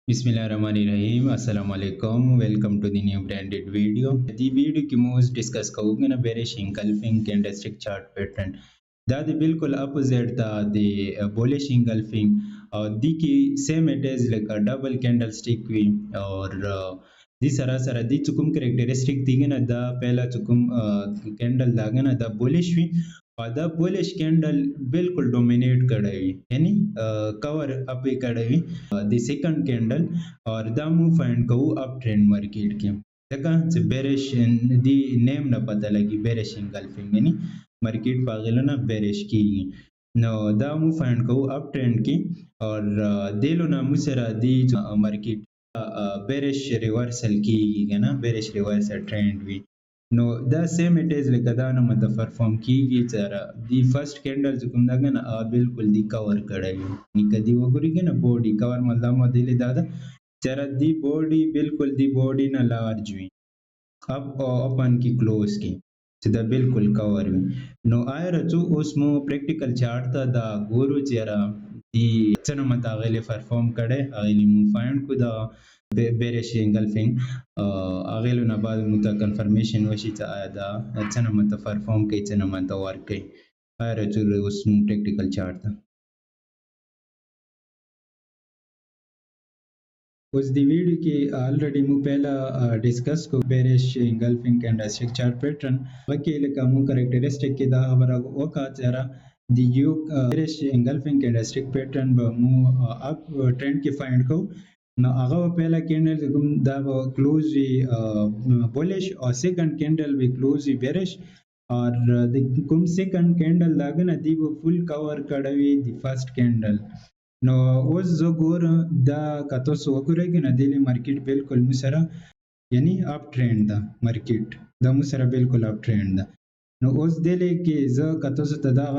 बिस्मिल्लाहिर्रहमानिर्रहीम अस्सलाम वालेकुम welcome to the new branded video दी वीडियो की मूज डिस्कस करूंगा ना bearish engulfing candlestick chart pattern दा दी बिल्कुल अपोजिट दा दी बुलिश इंगल्फिंग और दी की same it is like a double candlestick वी और दी सरासर दी चुकुम कैरेक्टरिस्टिक दी ना दा पहला चुकुम कैंडल दागा ना दा बुलिश वी और द बुलिश कैंडल बिल्कुल डोमिनेट करेगी यानी कवर अप करेगी द सेकंड कैंडल और द मूव फाइंड को अप ट्रेंड मार्केट के देखा से बेरिश दी नेम ना पता लगी बेरिश इंगल्फिंग यानी मार्केट पागल ना बेरिश की नो द मूव फाइंड को अप ट्रेंड की और दिलो ना मुसरा दी मार्केट बेरिश रिवर्सल की ना बेरिश रिवर्सल ट्रेंड भी No, the same it is like adana mata perform kigi chara the first candle जो कुम दागा ना बिल्कुल दी कवर करेगी निकदी वो करेगी ना बॉडी कवर मतलब मदीले दादा चरा दी बॉडी बिल्कुल दी बॉडी ना लार्ज हुई अब ओपन की क्लोज की सीधा बिल्कुल कवर हुई नो आया रचू उसमें प्रैक्टिकल चार्ट था दा गुरु चेरा दी चना मत आगले परफॉर्म करे आगले मूव फाइंड को दा bearish engulfing اغیلو نه بعد مت کنفرمیشن وشي ته آیا دا څنګه مت پرفارم کوي څنګه مت ورک کوي آیا چې اوس ټیکنیکل چارت ده اوس دی ویډیو کې الریډي مو پہلا ډیسکس کو bearish engulfing candlestick chart pattern وکه لکه مو کریکټریسټیک کې دا خبره وکړه چې دی یو bearish engulfing candlestick pattern به مو اپ ټرند کې فایند کو نو هغه پہلا کینډل کوم دا کلوز وی بولش او سیکنډ کینډل وی کلوز وی بیرش اور د کوم سیکنډ کینډل داګه نه دی فل کور کړوي دی فرست کینډل نو اوس زه ګور دا کته سو وګورئ نه دی مارکیټ بالکل مسره یعنی اپ ټرند دا مارکیټ دا مسره بالکل اپ ټرند دا نو اوس دله کې زه کته سو دا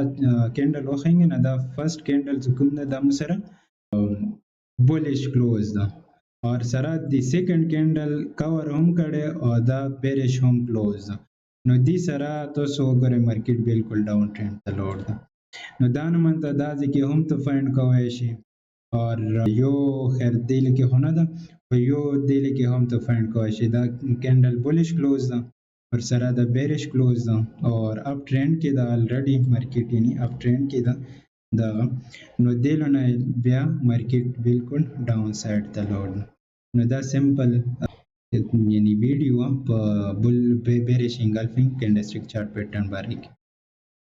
کینډل وخینګ نه دا فرست کینډل کوم دا مسره bullish close دا اور سره دی سیکنډ کینډل کور هم کړي او دا bearish هم close دا نو دی سره تاسو وګورئ مارکیټ بالکل ډاون ټرند ته لوړ دا نو دا نه منته دا ځکه هم ته فایند کوی شي اور یو خیر دی لکه هونه ده او یو دی لکه هم ته فایند کوی شي دا کینډل bullish close دا اور سره دا bearish close دا اور اپ ټرند کې دا الریډي مارکیټ یعنی اپ ټرند کې دا دا نو دلو نه بیا مارکیټ بالکل ډاون سایډ ته لاړ نو دا سمپل یعنی ویډیو په بل bearish engulfing candlestick chart pattern باندې